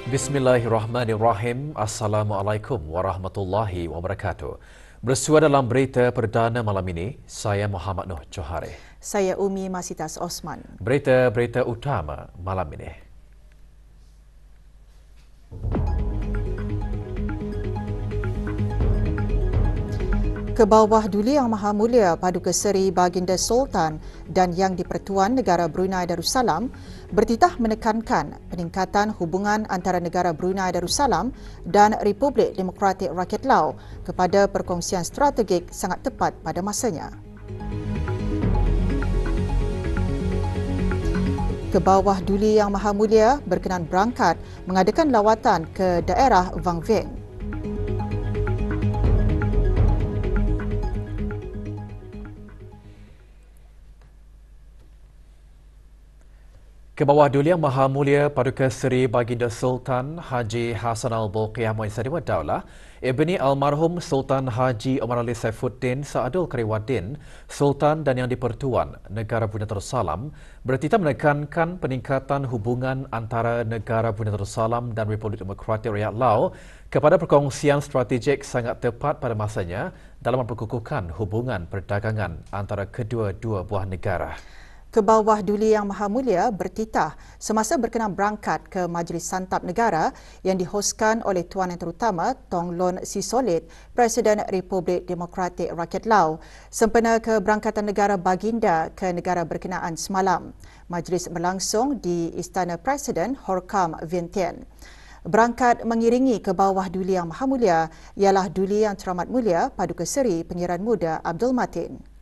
Bismillahirrahmanirrahim. Assalamualaikum warahmatullahi wabarakatuh. Bersua dalam berita perdana malam ini, saya Muhammad Noh Johari. Saya Umi Masitas Osman. Berita-berita utama malam ini. Kebawah Duli Yang Maha Mulia Paduka Seri Baginda Sultan dan Yang di-Pertuan Negara Brunei Darussalam bertitah menekankan peningkatan hubungan antara negara Brunei Darussalam dan Republik Demokratik Rakyat Lao kepada perkongsian strategik sangat tepat pada masanya. Kebawah Duli Yang Maha Mulia berkenan berangkat mengadakan lawatan ke daerah Vang Vieng. Kebawah Duli Yang Maha Mulia Paduka Seri Baginda Sultan Haji Hassan Al-Bolkiah Muizzadin Wad Daulah Ibni Almarhum Sultan Haji Omar Ali Saifuddin Saadul Kariwaddin, Sultan dan Yang di-Pertuan Negara Brunei Darussalam bertitah menekankan peningkatan hubungan antara negara Brunei Darussalam dan Republik Demokratik Rakyat Lao kepada perkongsian strategik sangat tepat pada masanya dalam memperkukuhkan hubungan perdagangan antara kedua-dua buah negara. Kebawah Duli Yang Maha Mulia bertitah semasa berkenan berangkat ke Majlis Santap Negara yang dihoskan oleh Tuan Yang Terutama Tong Lun Sisolit, Presiden Republik Demokratik Rakyat Lao, sempena keberangkatan negara baginda ke negara berkenaan semalam. Majlis berlangsung di Istana Presiden Horkham Vientiane. Berangkat mengiringi Kebawah Duli Yang Maha Mulia ialah Duli Yang Teramat Mulia Paduka Seri Pengiran Muda Abdul Matin.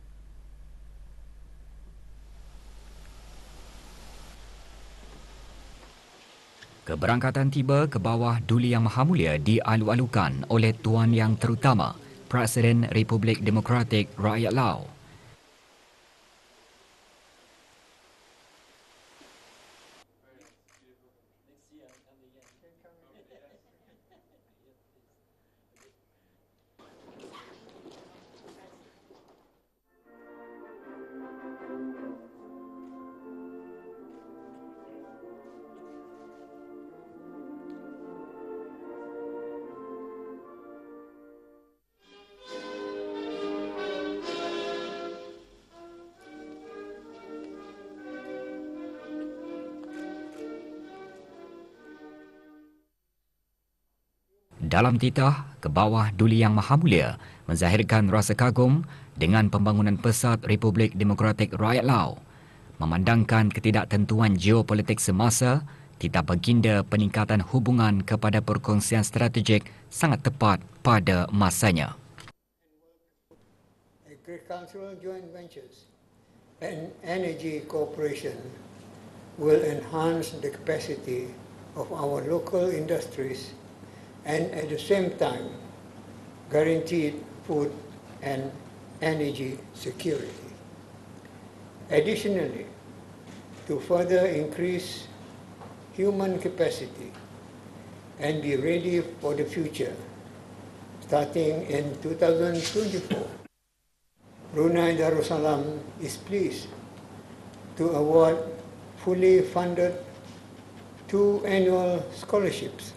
Keberangkatan tiba Kebawah Duli Yang Maha Mulia dialu-alukan oleh Tuan Yang Terutama, Presiden Republik Demokratik Rakyat Lao. Dalam titah, Kebawah Duli Yang Maha Mulia menzahirkan rasa kagum dengan pembangunan pesat Republik Demokratik Rakyat Lao, memandangkan ketidaktentuan geopolitik semasa, titah baginda peningkatan hubungan kepada perkongsian strategik sangat tepat pada masanya. Agricultural joint ventures and energy cooperation will enhance the capacity of our local industries and at the same time guaranteed food and energy security. Additionally, to further increase human capacity and be ready for the future, starting in 2024, Brunei Darussalam is pleased to award fully funded 2 annual scholarships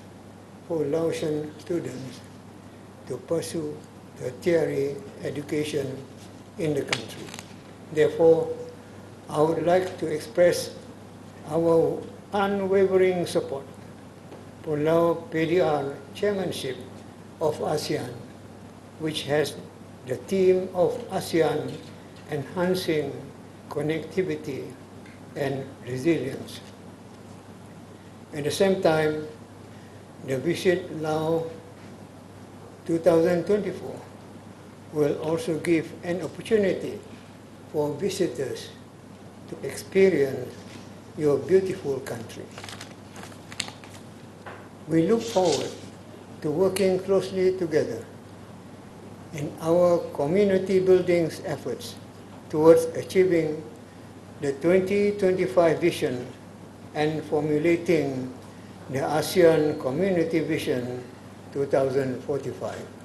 for Laotian students to pursue tertiary education in the country. Therefore, I would like to express our unwavering support for Lao PDR chairmanship of ASEAN, which has the theme of ASEAN enhancing connectivity and resilience. At the same time, the Visit Lao 2024 will also give an opportunity for visitors to experience your beautiful country. We look forward to working closely together in our community building efforts towards achieving the 2025 vision and formulating the ASEAN Community Vision 2045.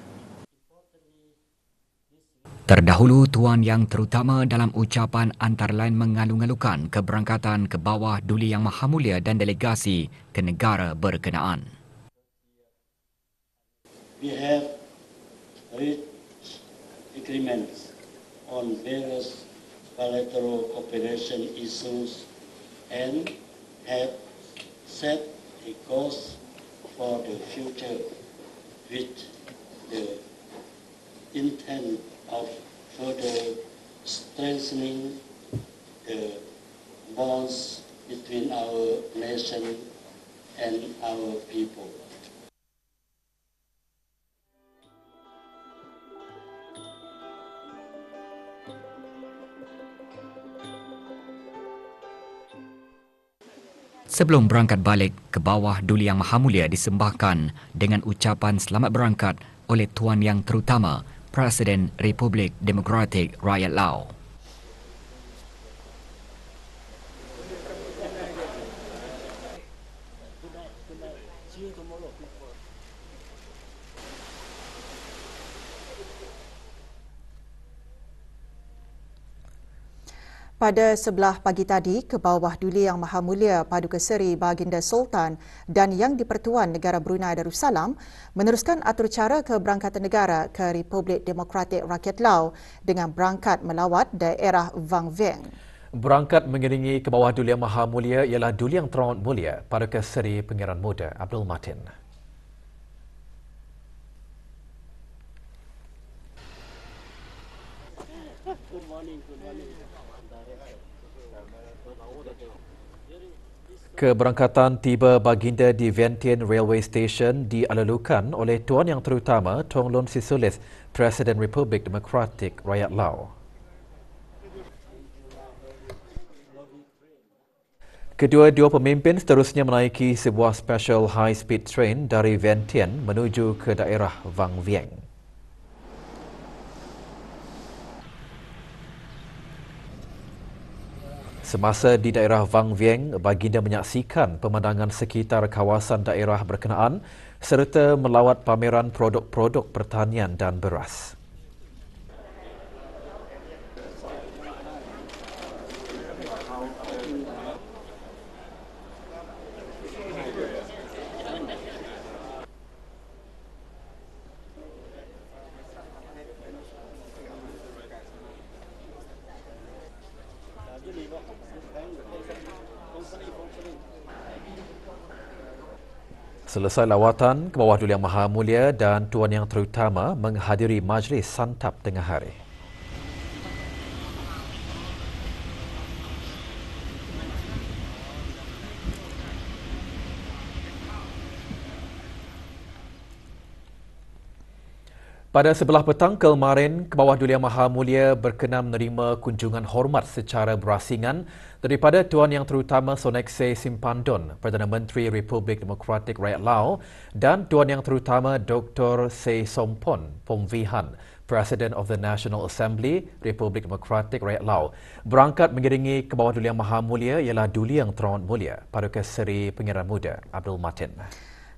Terdahulu, Tuan Yang Terutama dalam ucapan antara lain mengalu-alukan keberangkatan ke bawah Duli Yang Maha Mulia dan delegasi ke negara berkenaan. We have reached agreements on various bilateral cooperation issues and have set a course for the future with the intent of further strengthening the bonds between our nation and our people. Sebelum berangkat balik ke bawah Duli Yang Maha Mulia disembahkan dengan ucapan selamat berangkat oleh Tuan Yang Terutama Presiden Republik Demokratik Rakyat Lao. Pada sebelah pagi tadi, ke bawah Duli Yang Maha Mulia Paduka Seri Baginda Sultan dan Yang di-Pertuan Negara Brunei Darussalam meneruskan atur cara keberangkatan negara ke Republik Demokratik Rakyat Lao dengan berangkat melawat daerah Vang Vieng. Berangkat mengiringi ke bawah Duli Yang Maha Mulia ialah Duli Yang Teramat Mulia Paduka Seri Pangeran Muda Abdul Matin. Keberangkatan tiba baginda di Vientiane Railway Station dialalukan oleh Tuan Yang Terutama Tong Lun Sisulit, Presiden Republik Demokratik Rakyat Lao. Kedua-dua pemimpin seterusnya menaiki sebuah special high-speed train dari Vientiane menuju ke daerah Vang Vieng. Semasa di daerah Vang Vieng, baginda menyaksikan pemandangan sekitar kawasan daerah berkenaan serta melawat pameran produk-produk pertanian dan beras. Selesai lawatan, ke bawah Duli Yang Maha Mulia dan Tuan Yang Terutama menghadiri majlis santap tengah hari. Pada sebelah petang kemarin, ke bawah Duli Yang Maha Mulia berkenan menerima kunjungan hormat secara berasingan daripada Tuan Yang Terutama Soneksay Simpandon, Perdana Menteri Republik Demokratik Rakyat Lao, dan Tuan Yang Terutama Dr. Say Sompon Pomvihan, President of the National Assembly Republik Demokratik Rakyat Lao. Berangkat mengiringi ke bawah Duli Yang Maha Mulia ialah Duli Yang Teramat Mulia Paduka Seri Pangeran Muda Abdul Matin.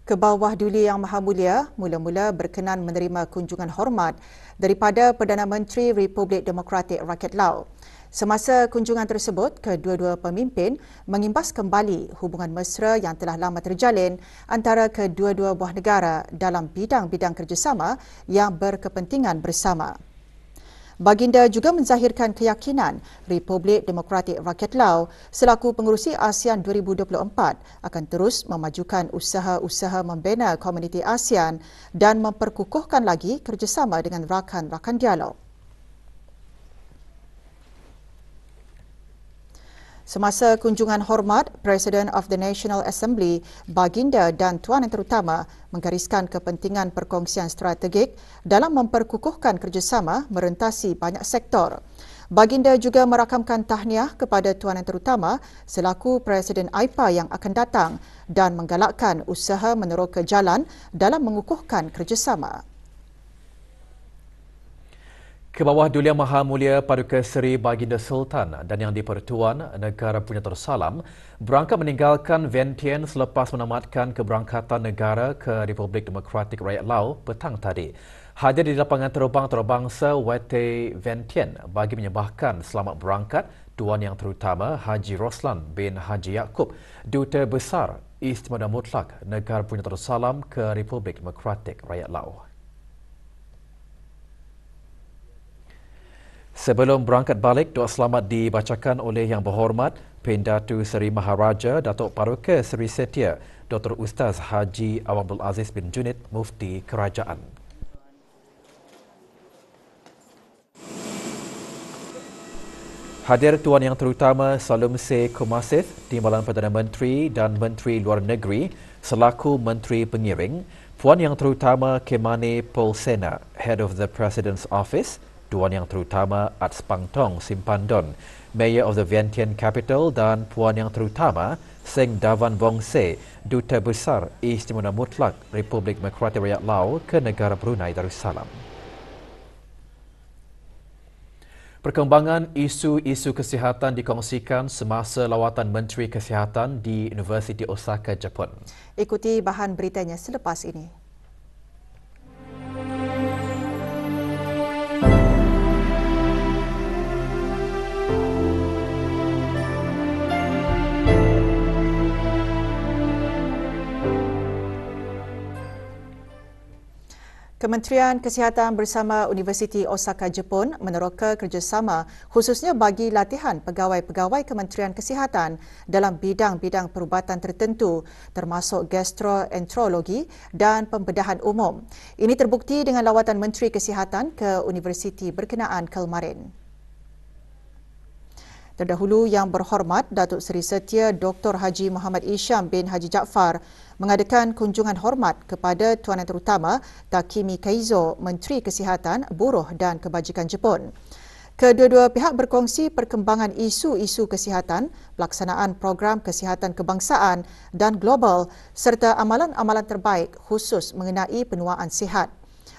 Ke bawah Duli Yang Maha Mulia mula-mula berkenan menerima kunjungan hormat daripada Perdana Menteri Republik Demokratik Rakyat Lao. Semasa kunjungan tersebut, kedua-dua pemimpin mengimbas kembali hubungan mesra yang telah lama terjalin antara kedua-dua buah negara dalam bidang-bidang kerjasama yang berkepentingan bersama. Baginda juga menzahirkan keyakinan Republik Demokratik Rakyat Lao selaku pengerusi ASEAN 2024 akan terus memajukan usaha-usaha membina komuniti ASEAN dan memperkukuhkan lagi kerjasama dengan rakan-rakan dialog. Semasa kunjungan hormat, President of the National Assembly, Baginda dan Tuan Yang Terutama menggariskan kepentingan perkongsian strategik dalam memperkukuhkan kerjasama merentasi banyak sektor. Baginda juga merakamkan tahniah kepada Tuan Yang Terutama selaku Presiden AIPA yang akan datang dan menggalakkan usaha meneroka jalan dalam mengukuhkan kerjasama. Ke bawah Duli Yang Maha Mulia Paduka Seri Baginda Sultan dan Yang di-Pertuan Negara Brunei Darussalam berangkat meninggalkan Vientiane selepas menamatkan keberangkatan negara ke Republik Demokratik Rakyat Lao petang tadi. Hadir di lapangan terbang antarabangsa YT Vientiane bagi menyembahkan selamat berangkat Tuan Yang Terutama Haji Roslan bin Haji Yaakob, Duta Besar Istimewa Mutlak Negara Brunei Darussalam ke Republik Demokratik Rakyat Lao. Sebelum berangkat balik, doa selamat dibacakan oleh Yang Berhormat Pendatu Seri Maharaja Datuk Paduka Seri Setia Dr. Ustaz Haji Awang Abdul Aziz bin Junid, Mufti Kerajaan. Hadir Tuan Yang Terutama Salum C. Kumasith, Timbalan Perdana Menteri dan Menteri Luar Negeri selaku Menteri Pengiring, Puan Yang Terutama Kemane Polsena, Head of the President's Office, Tuan Yang Terutama Atspang Tong Simpandon, Mayor of the Vientiane Capital dan Puan Yang Terutama Seng Davan Bongse, Duta Besar Istimewa Mutlak Republik Demokratik Rakyat Lao ke negara Brunei Darussalam. Perkembangan isu-isu kesihatan dikongsikan semasa lawatan Menteri Kesihatan di Universiti Osaka, Jepun. Ikuti bahan beritanya selepas ini. Kementerian Kesihatan bersama Universiti Osaka, Jepun meneroka kerjasama khususnya bagi latihan pegawai-pegawai Kementerian Kesihatan dalam bidang-bidang perubatan tertentu termasuk gastroenterologi dan pembedahan umum. Ini terbukti dengan lawatan Menteri Kesihatan ke universiti berkenaan kemarin. Terdahulu Yang Berhormat Datuk Seri Setia Dr. Haji Muhammad Isham bin Haji Jaafar mengadakan kunjungan hormat kepada Tuan Yang Terutama Takimi Kaizo, Menteri Kesihatan, Buruh dan Kebajikan Jepun. Kedua-dua pihak berkongsi perkembangan isu-isu kesihatan, pelaksanaan program kesihatan kebangsaan dan global serta amalan-amalan terbaik khusus mengenai penuaan sihat.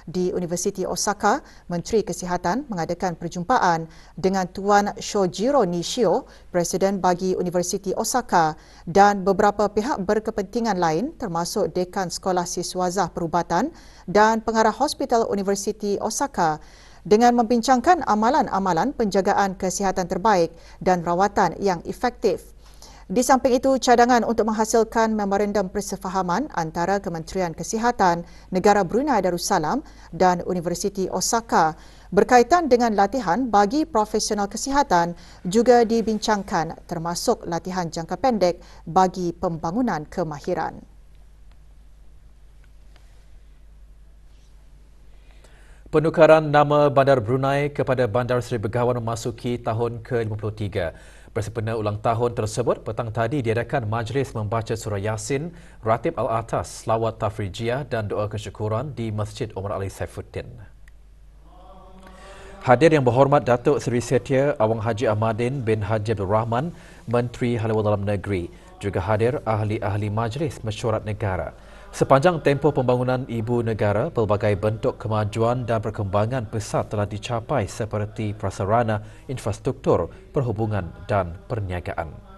Di Universiti Osaka, Menteri Kesihatan mengadakan perjumpaan dengan Tuan Shojiro Nishio, Presiden bagi Universiti Osaka dan beberapa pihak berkepentingan lain termasuk Dekan Sekolah Siswazah Perubatan dan Pengarah Hospital Universiti Osaka dengan membincangkan amalan-amalan penjagaan kesihatan terbaik dan rawatan yang efektif. Di samping itu, cadangan untuk menghasilkan memorandum persefahaman antara Kementerian Kesihatan Negara Brunei Darussalam dan Universiti Osaka berkaitan dengan latihan bagi profesional kesihatan juga dibincangkan termasuk latihan jangka pendek bagi pembangunan kemahiran. Penukaran nama Bandar Brunei kepada Bandar Seri Begawan memasuki tahun ke-53. Bersempena ulang tahun tersebut, petang tadi diadakan majlis membaca surah Yasin, Ratib Al-Atas, Selawat Tafrijiyah dan doa kesyukuran di Masjid Omar Ali Saifuddin. Hadir Yang Berhormat Datuk Seri Setia Awang Haji Ahmadin bin Haji Abdul Rahman, Menteri Haluan Dalam Negeri. Juga hadir ahli-ahli Majlis Mesyuarat Negara. Sepanjang tempoh pembangunan ibu negara, pelbagai bentuk kemajuan dan perkembangan pesat telah dicapai seperti prasarana, infrastruktur, perhubungan dan perniagaan.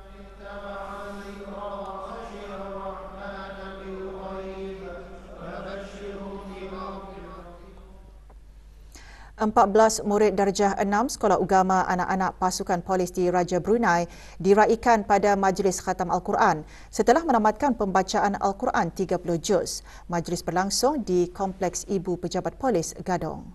14 murid darjah 6 Sekolah Ugama Anak-anak Pasukan Polis di Raja Brunei diraikan pada Majlis Khatam Al-Quran setelah menamatkan pembacaan Al-Quran 30 juz. Majlis berlangsung di Kompleks Ibu Pejabat Polis Gadong.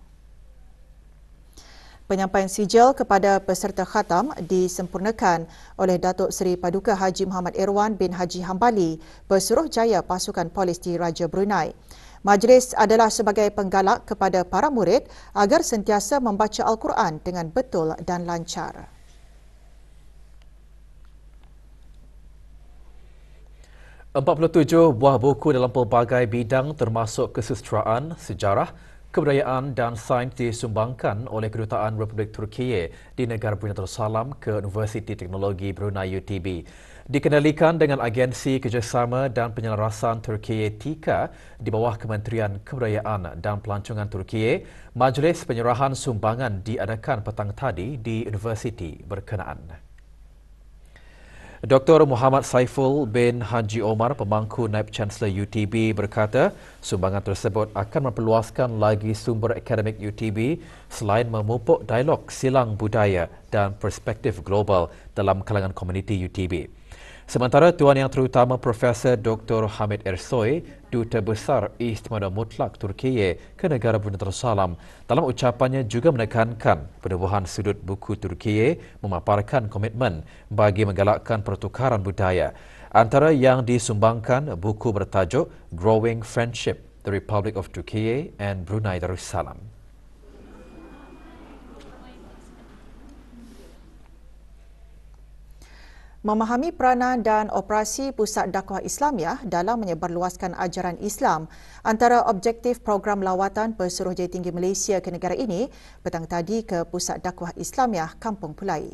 Penyampaian sijil kepada peserta khatam disempurnakan oleh Datuk Seri Paduka Haji Muhammad Irwan bin Haji Hambali, Pesuruhjaya Pasukan Polis di Raja Brunei. Majlis adalah sebagai penggalak kepada para murid agar sentiasa membaca Al-Quran dengan betul dan lancar. ...47 buah buku dalam pelbagai bidang termasuk kesusastraan, sejarah, Kebudayaan dan Sains disumbangkan oleh Kedutaan Republik Turkiye di negara Brunei Darussalam ke Universiti Teknologi Brunei UTB. Dikendalikan dengan Agensi Kerjasama dan Penyelarasan Turkiye TIKA di bawah Kementerian Kebudayaan dan Pelancongan Turkiye, majlis penyerahan sumbangan diadakan petang tadi di universiti berkenaan. Dr. Muhammad Saiful bin Haji Omar, pemangku Naib Chancellor UTB berkata, sumbangan tersebut akan memperluaskan lagi sumber akademik UTB selain memupuk dialog silang budaya dan perspektif global dalam kalangan komuniti UTB. Sementara Tuan Yang Terutama Profesor Dr. Hamid Ersoy, Duta Besar Istimewa Mutlak Turkiye ke negara Brunei Darussalam, dalam ucapannya juga menekankan penubuhan sudut buku Turkiye memaparkan komitmen bagi menggalakkan pertukaran budaya. Antara yang disumbangkan buku bertajuk Growing Friendship, The Republic of Turkey and Brunei Darussalam. Memahami peranan dan operasi Pusat Dakwah Islamiah dalam menyebarluaskan ajaran Islam antara objektif program lawatan Pesuruhjaya Tinggi Malaysia ke negara ini petang tadi ke Pusat Dakwah Islamiah Kampung Pulai.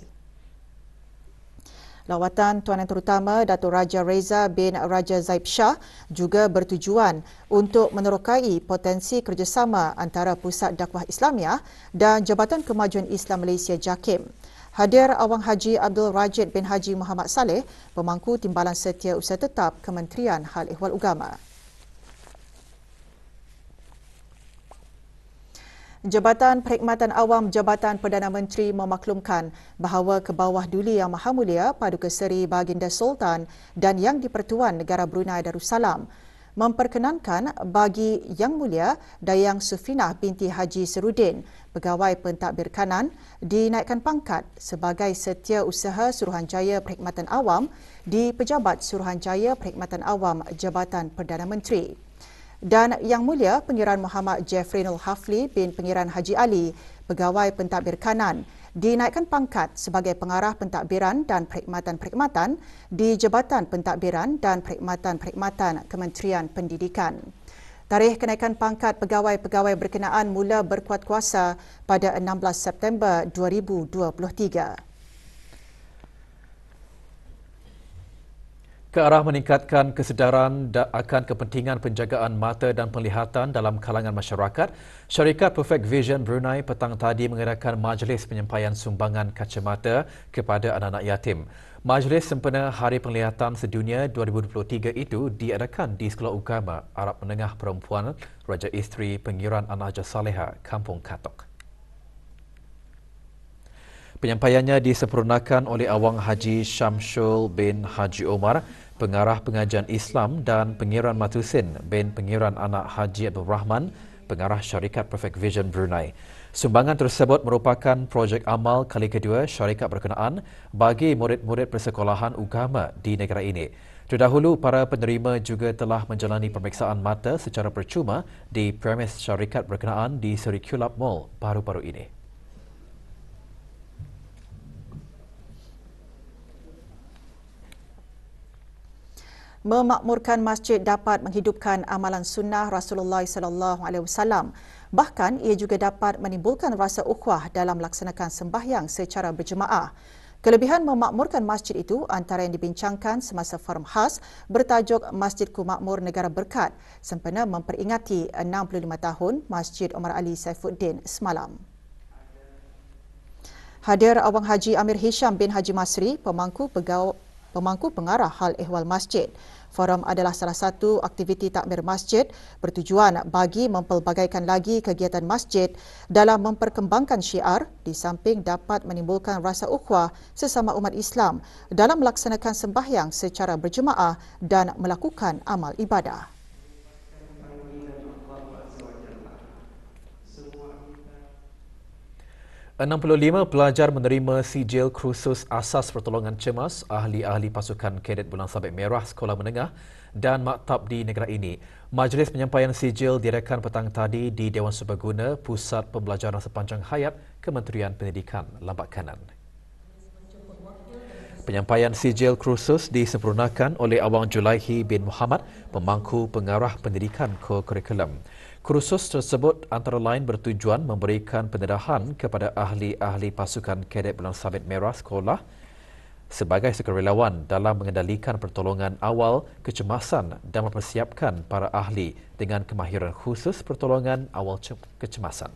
Lawatan Tuan Yang Terutama Datuk Raja Reza bin Raja Zaib Shah juga bertujuan untuk menerokai potensi kerjasama antara Pusat Dakwah Islamiah dan Jabatan Kemajuan Islam Malaysia JAKIM. Hadir Awang Haji Abdul Rajid bin Haji Muhammad Saleh, pemangku Timbalan Setia Usaha Tetap Kementerian Hal Ehwal Ugama. Jabatan Perkhidmatan Awam Jabatan Perdana Menteri memaklumkan bahawa ke bawah Duli Yang Maha Mulia Paduka Seri Baginda Sultan dan Yang di-Pertuan Negara Brunei Darussalam memperkenankan bagi Yang Mulia Dayang Sufinah binti Haji Serudin, Pegawai Pentadbir Kanan, dinaikkan pangkat sebagai Setiausaha Suruhanjaya Perkhidmatan Awam di Pejabat Suruhanjaya Perkhidmatan Awam Jabatan Perdana Menteri. Dan Yang Mulia Pengiran Muhammad Jeffrey Nur Hafli bin Pengiran Haji Ali, Pegawai Pentadbir Kanan, dinaikkan pangkat sebagai Pengarah Pentadbiran dan Perkhidmatan-Perkhidmatan di Jabatan Pentadbiran dan Perkhidmatan-Perkhidmatan Kementerian Pendidikan. Tarikh kenaikan pangkat pegawai-pegawai berkenaan mula berkuat kuasa pada 16 September 2023. Ke arah meningkatkan kesedaran akan kepentingan penjagaan mata dan penglihatan dalam kalangan masyarakat, syarikat Perfect Vision Brunei petang tadi mengadakan majlis penyampaian sumbangan kacamata kepada anak-anak yatim. Majlis sempena Hari Penglihatan Sedunia 2023 itu diadakan di Sekolah Ugama Arab Menengah Perempuan Raja Isteri Pengiran An-Najah Saleha, Kampung Katok. Penyampaiannya disempurnakan oleh Awang Haji Syamsul bin Haji Omar, Pengarah Pengajian Islam dan Pengiran Matusin bin Pengiran Anak Haji Abdul Rahman, Pengarah Syarikat Perfect Vision Brunei. Sumbangan tersebut merupakan projek amal kali kedua syarikat berkenaan bagi murid-murid persekolahan ugama di negara ini. Terdahulu, para penerima juga telah menjalani pemeriksaan mata secara percuma di premis syarikat berkenaan di Serikulap Mall baru-baru ini. Memakmurkan masjid dapat menghidupkan amalan sunnah Rasulullah SAW. Bahkan ia juga dapat menimbulkan rasa ukhuwah dalam melaksanakan sembahyang secara berjemaah. Kelebihan memakmurkan masjid itu antara yang dibincangkan semasa forum khas bertajuk Masjidku Makmur Negara Berkat sempena memperingati 65 tahun Masjid Omar Ali Saifuddin semalam. Hadir Awang Haji Amir Hisham bin Haji Masri, pemangku pengarah hal ehwal masjid. Forum adalah salah satu aktiviti takmir masjid bertujuan bagi mempelbagaikan lagi kegiatan masjid dalam memperkembangkan syiar di samping dapat menimbulkan rasa ukhuwah sesama umat Islam dalam melaksanakan sembahyang secara berjemaah dan melakukan amal ibadah. $65 pelajar menerima sijil khusus asas pertolongan cemas ahli-ahli pasukan kadet Bulan Sabit Merah Sekolah Menengah dan Maktab di negara ini. Majlis penyampaian sijil diadakan petang tadi di Dewan Serbaguna Pusat Pembelajaran Sepanjang Hayat Kementerian Pendidikan Lambak Kanan. Penyampaian sijil khusus disempurnakan oleh Awang Julaihi bin Muhammad, pemangku pengarah pendidikan kurikulum. Kursus tersebut antara lain bertujuan memberikan pendedahan kepada ahli-ahli pasukan kadet Bulan Sabit Merah sekolah sebagai sukarelawan dalam mengendalikan pertolongan awal kecemasan dan mempersiapkan para ahli dengan kemahiran khusus pertolongan awal kecemasan.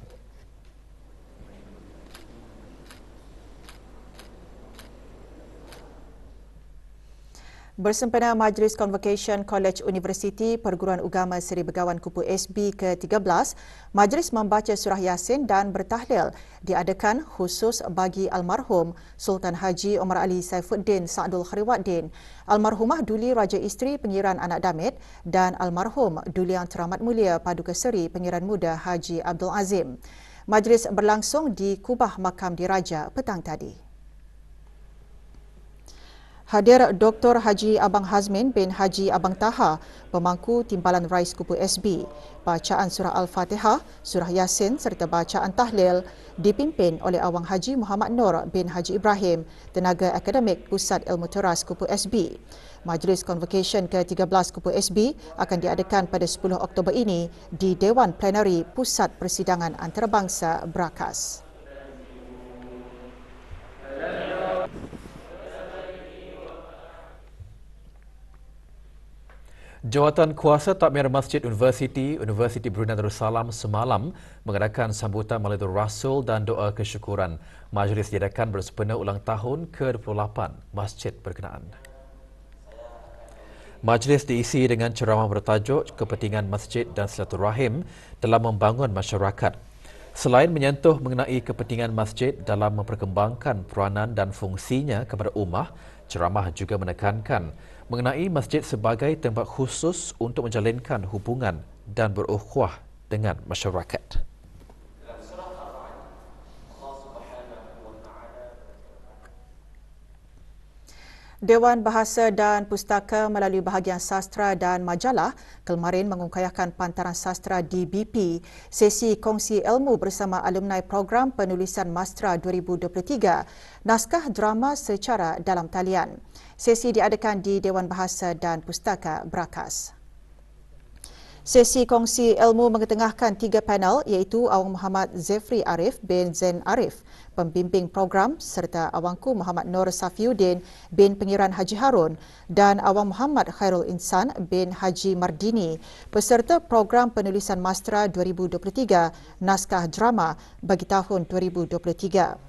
Bersempena Majlis Convocation College Universiti Perguruan Ugama Seri Begawan Kupu SB ke-13, Majlis membaca surah Yasin dan bertahlil diadakan khusus bagi almarhum Sultan Haji Omar Ali Saifuddin Saadul Khairuddin, almarhumah Duli Raja Isteri Pengiran Anak Damit dan almarhum Duli Yang Teramat Mulia Paduka Seri Pengiran Muda Haji Abdul Azim. Majlis berlangsung di Kubah Makam Diraja petang tadi. Hadir Dr. Haji Abang Hazmin bin Haji Abang Taha, pemangku Timbalan Rais Kupu SB. Bacaan surah Al-Fatihah, surah Yasin serta bacaan tahlil dipimpin oleh Awang Haji Muhammad Nur bin Haji Ibrahim, tenaga akademik Pusat Ilmu Teras Kupu SB. Majlis Convocation ke-13 Kupu SB akan diadakan pada 10 Oktober ini di Dewan Plenari Pusat Persidangan Antarabangsa Brakas. Jawatan Kuasa Takmir Masjid Universiti Brunei Darussalam semalam mengadakan sambutan Maulidur Rasul dan doa kesyukuran. Majlis diadakan bersempena ulang tahun ke-28 masjid berkenaan. Majlis diisi dengan ceramah bertajuk kepentingan masjid dan silaturahim dalam membangun masyarakat. Selain menyentuh mengenai kepentingan masjid dalam memperkembangkan peranan dan fungsinya kepada ummah, ceramah juga menekankan mengenai masjid sebagai tempat khusus untuk menjalinkan hubungan dan berukhuwah dengan masyarakat. Dewan Bahasa dan Pustaka melalui bahagian sastra dan majalah kemarin mengungkayahkan pantaran sastra di BP, sesi kongsi ilmu bersama alumni program penulisan Mastra 2023, naskah drama secara dalam talian. Sesi diadakan di Dewan Bahasa dan Pustaka Brakas. Sesi kongsi ilmu mengetengahkan 3 panel iaitu Awang Muhammad Zefri Arif bin Zain Arif, pembimbing program, serta Awangku Muhammad Nur Safiuddin bin Pengiran Haji Harun dan Awang Muhammad Khairul Insan bin Haji Mardini, peserta program penulisan Mastra 2023 naskah drama bagi tahun 2023.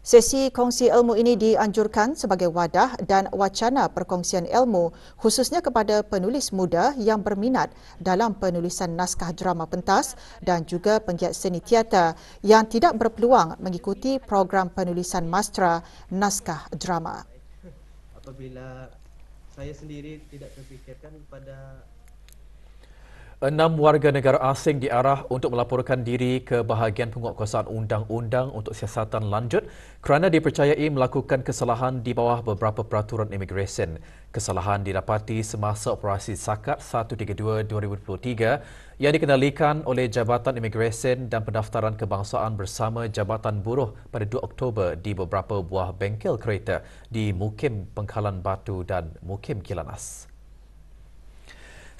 Sesi kongsi ilmu ini dianjurkan sebagai wadah dan wacana perkongsian ilmu khususnya kepada penulis muda yang berminat dalam penulisan naskah drama pentas dan juga penggiat seni teater yang tidak berpeluang mengikuti program penulisan Mastra naskah drama. Apabila saya sendiri tidak terfikirkan pada 6 warga negara asing diarah untuk melaporkan diri ke bahagian penguatkuasaan undang-undang untuk siasatan lanjut kerana dipercayai melakukan kesalahan di bawah beberapa peraturan imigresen. Kesalahan didapati semasa operasi Sakat 132-2023 yang dikendalikan oleh Jabatan Imigresen dan Pendaftaran Kebangsaan bersama Jabatan Buruh pada 2 Oktober di beberapa buah bengkel kereta di Mukim Pengkalan Batu dan Mukim Kilanas.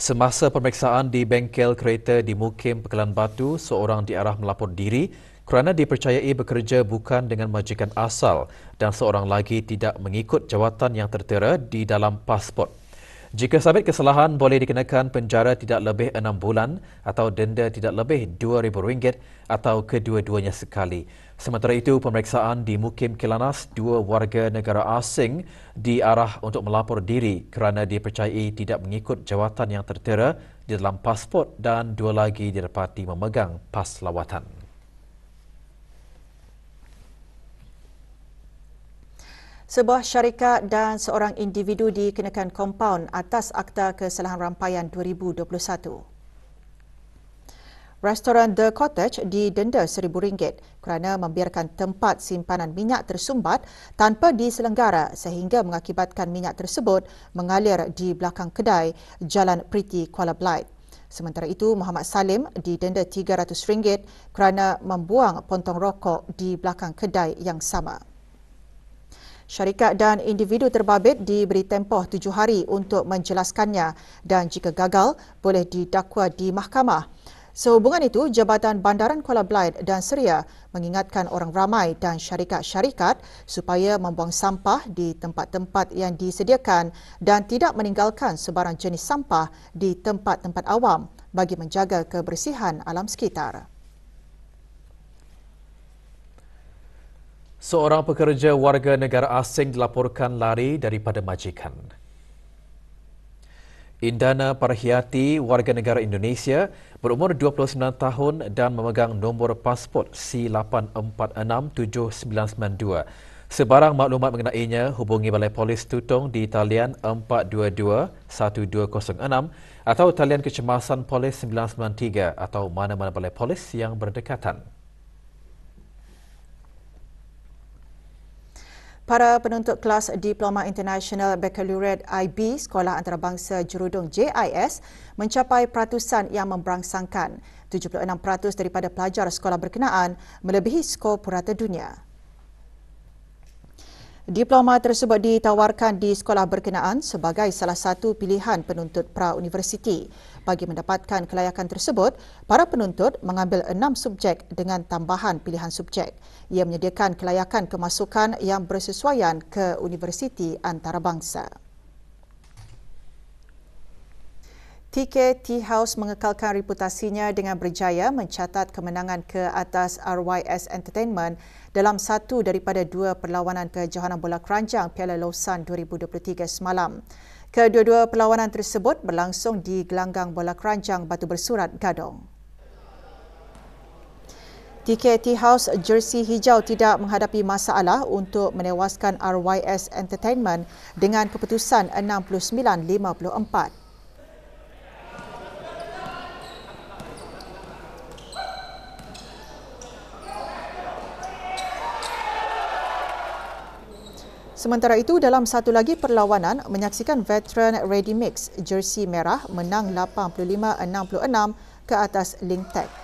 Semasa pemeriksaan di bengkel kereta di Mukim Pengkalan Batu, seorang diarah melapor diri kerana dipercayai bekerja bukan dengan majikan asal dan seorang lagi tidak mengikut jawatan yang tertera di dalam pasport. Jika sabit kesalahan, boleh dikenakan penjara tidak lebih 6 bulan atau denda tidak lebih RM2,000 atau kedua-duanya sekali. Sementara itu, pemeriksaan di Mukim Kilanas, 2 warga negara asing diarah untuk melapor diri kerana dipercayai tidak mengikut jawatan yang tertera di dalam pasport dan 2 lagi didapati memegang pas lawatan. Sebuah syarikat dan seorang individu dikenakan kompaun atas Akta Kesalahan Rampaian 2021. Restoran The Cottage didenda RM1,000 kerana membiarkan tempat simpanan minyak tersumbat tanpa diselenggara sehingga mengakibatkan minyak tersebut mengalir di belakang kedai Jalan Priti, Kuala Belait. Sementara itu, Muhammad Salim didenda RM300 kerana membuang pontong rokok di belakang kedai yang sama. Syarikat dan individu terbabit diberi tempoh 7 hari untuk menjelaskannya dan jika gagal, boleh didakwa di mahkamah. Sehubungan itu, Jabatan Bandaran Kuala Belait dan Seria mengingatkan orang ramai dan syarikat-syarikat supaya membuang sampah di tempat-tempat yang disediakan dan tidak meninggalkan sebarang jenis sampah di tempat-tempat awam bagi menjaga kebersihan alam sekitar. Seorang pekerja warga negara asing dilaporkan lari daripada majikan. Indana Parhiati, warga negara Indonesia, berumur 29 tahun dan memegang nombor pasport C8467992. Sebarang maklumat mengenainya, hubungi Balai Polis Tutong di talian 422-1206 atau talian kecemasan Polis 993 atau mana-mana Balai Polis yang berdekatan. Para penuntut kelas Diploma International Baccalaureate IB Sekolah Antarabangsa Jurudong JIS mencapai peratusan yang memberangsangkan. 76% daripada pelajar sekolah berkenaan melebihi skor purata dunia. Diploma tersebut ditawarkan di sekolah berkenaan sebagai salah satu pilihan penuntut pra-universiti. Bagi mendapatkan kelayakan tersebut, para penuntut mengambil 6 subjek dengan tambahan pilihan subjek. Ia menyediakan kelayakan kemasukan yang bersesuaian ke universiti antarabangsa. TK Tea House mengekalkan reputasinya dengan berjaya mencatat kemenangan ke atas RYS Entertainment dalam satu daripada dua perlawanan kejohanan bola keranjang Piala Lausanne 2023 semalam. Kedua-dua perlawanan tersebut berlangsung di gelanggang bola keranjang Batu Bersurat, Gadong. TK Tea House jersey hijau tidak menghadapi masalah untuk menewaskan RYS Entertainment dengan keputusan 69-54. Sementara itu, dalam satu lagi perlawanan menyaksikan veteran Ready Mix jersey merah menang 85-66 ke atas Lingtek.